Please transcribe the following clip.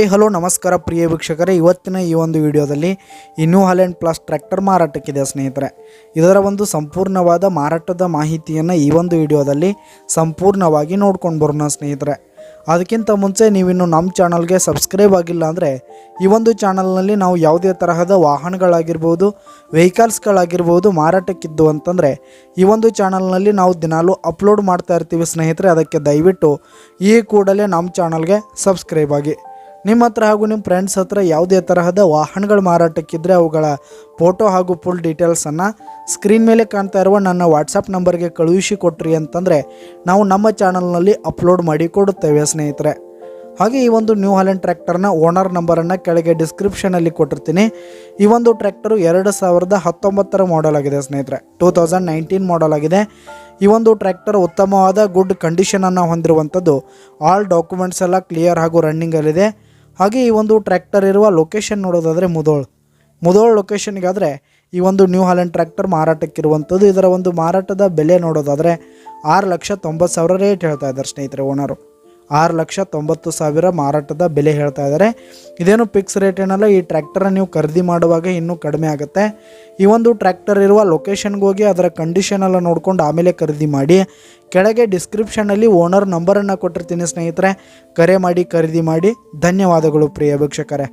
Hello ನಮಸ್ಕಾರ ಪ್ರಿಯ ವೀಕ್ಷಕರೇ, ಇವತ್ತಿನ ಈ ಒಂದು ವಿಡಿಯೋದಲ್ಲಿ ಈ ನ್ಯೂ ಹಾಲೆಂಡ್ ಪ್ಲಸ್ ಟ್ರ್ಯಾಕ್ಟರ್ ಮಾರಾಟಕ್ಕಿದೆ ಸ್ನೇಹಿತರೆ. ಇದರ ಒಂದು ಸಂಪೂರ್ಣವಾದ ಮಾರಾಟದ ಮಾಹಿತಿಯನ್ನು ಈ ಒಂದು ವಿಡಿಯೋದಲ್ಲಿ ಸಂಪೂರ್ಣವಾಗಿ ನೋಡ್ಕೊಂಡು ಬರೋಣ ಸ್ನೇಹಿತರೆ. ಅದಕ್ಕಿಂತ ಮುಂಚೆ ನೀವಿನ್ನು ನಮ್ಮ ಚಾನಲ್ಗೆ ಸಬ್ಸ್ಕ್ರೈಬ್ ಆಗಿಲ್ಲ ಅಂದರೆ ಈ ಒಂದು ಚಾನಲ್ನಲ್ಲಿ ನಾವು ಯಾವುದೇ ತರಹದ ವಾಹನಗಳಾಗಿರ್ಬೋದು, ವೆಹಿಕಲ್ಸ್ಗಳಾಗಿರ್ಬೋದು ಮಾರಾಟಕ್ಕಿದ್ದು ಅಂತಂದರೆ ಈ ಒಂದು ಚಾನಲ್ನಲ್ಲಿ ನಾವು ದಿನಾಲೂ ಅಪ್ಲೋಡ್ ಮಾಡ್ತಾ ಇರ್ತೀವಿ ಸ್ನೇಹಿತರೆ. ಅದಕ್ಕೆ ದಯವಿಟ್ಟು ಈ ಕೂಡಲೇ ನಮ್ಮ ಚಾನಲ್ಗೆ ಸಬ್ಸ್ಕ್ರೈಬ್ ಆಗಿ. ನಿಮ್ಮ ಹತ್ರ ಹಾಗೂ ನಿಮ್ಮ ಫ್ರೆಂಡ್ಸ್ ಹತ್ರ ಯಾವುದೇ ತರಹದ ವಾಹನಗಳು ಮಾರಾಟಕ್ಕಿದ್ದರೆ ಅವುಗಳ ಫೋಟೋ ಹಾಗೂ ಫುಲ್ ಡೀಟೇಲ್ಸನ್ನು ಸ್ಕ್ರೀನ್ ಮೇಲೆ ಕಾಣ್ತಾ ಇರುವ ನನ್ನ ವಾಟ್ಸಪ್ ನಂಬರ್ಗೆ ಕಳುಹಿಸಿ ಕೊಟ್ರಿ ಅಂತಂದರೆ ನಾವು ನಮ್ಮ ಚಾನಲ್ನಲ್ಲಿ ಅಪ್ಲೋಡ್ ಮಾಡಿ ಕೊಡುತ್ತೇವೆ ಸ್ನೇಹಿತರೆ. ಹಾಗೆ ಈ ಒಂದು ನ್ಯೂ ಹಾಲೆಂಡ್ ಟ್ರ್ಯಾಕ್ಟರ್ನ ಓನರ್ ನಂಬರನ್ನು ಕೆಳಗೆ ಡಿಸ್ಕ್ರಿಪ್ಷನಲ್ಲಿ ಕೊಟ್ಟಿರ್ತೀನಿ. ಈ ಒಂದು ಟ್ರ್ಯಾಕ್ಟರು 2019 ಮಾಡೆಲ್ ಆಗಿದೆ ಸ್ನೇಹಿತರೆ. 2019 ಮಾಡೆಲ್ ಆಗಿದೆ. ಈ ಒಂದು ಟ್ರ್ಯಾಕ್ಟರ್ ಉತ್ತಮವಾದ ಗುಡ್ ಕಂಡೀಷನನ್ನು ಹೊಂದಿರುವಂಥದ್ದು. ಆಲ್ ಡಾಕ್ಯುಮೆಂಟ್ಸ್ ಎಲ್ಲ ಕ್ಲಿಯರ್ ಹಾಗೂ ರನ್ನಿಂಗಲ್ಲಿದೆ. ಹಾಗೆ ಈ ಒಂದು ಟ್ರ್ಯಾಕ್ಟರ್ ಇರುವ ಲೊಕೇಶನ್ ನೋಡೋದಾದರೆ ಮುದೋಳ್ ಲೊಕೇಶನ್ಗಾದರೆ ಈ ಒಂದು ನ್ಯೂ ಹಾಲೆಂಡ್ ಟ್ರ್ಯಾಕ್ಟರ್ ಮಾರಾಟಕ್ಕಿರುವಂಥದ್ದು. ಇದರ ಒಂದು ಮಾರಾಟದ ಬೆಲೆ ನೋಡೋದಾದರೆ 6,90,000 ರೇಟ್ ಹೇಳ್ತಾ ಇದ್ದಾರೆ ಸ್ನೇಹಿತರೆ. ಓನರು 6,90,000 ಮಾರಾಟದ ಬೆಲೆ ಹೇಳ್ತಾ ಇದ್ದಾರೆ. ಇದೇನು ಫಿಕ್ಸ್ ರೇಟ್ ಏನಲ್ಲ. ಈ ಟ್ರ್ಯಾಕ್ಟರನ್ನು ನೀವು ಖರೀದಿ ಮಾಡುವಾಗ ಇನ್ನೂ ಕಡಿಮೆ ಆಗುತ್ತೆ. ಈ ಒಂದು ಟ್ರ್ಯಾಕ್ಟರ್ ಇರುವ ಲೊಕೇಶನ್ಗೆ ಹೋಗಿ ಅದರ ಕಂಡೀಷನೆಲ್ಲ ನೋಡ್ಕೊಂಡು ಆಮೇಲೆ ಖರೀದಿ ಮಾಡಿ. ಕೆಳಗೆ ಡಿಸ್ಕ್ರಿಪ್ಷನಲ್ಲಿ ಓನರ್ ನಂಬರನ್ನು ಕೊಟ್ಟಿರ್ತೀನಿ ಸ್ನೇಹಿತರೆ. ಕರೆ ಮಾಡಿ ಖರೀದಿ ಮಾಡಿ. ಧನ್ಯವಾದಗಳು ಪ್ರಿಯ ವೀಕ್ಷಕರೇ.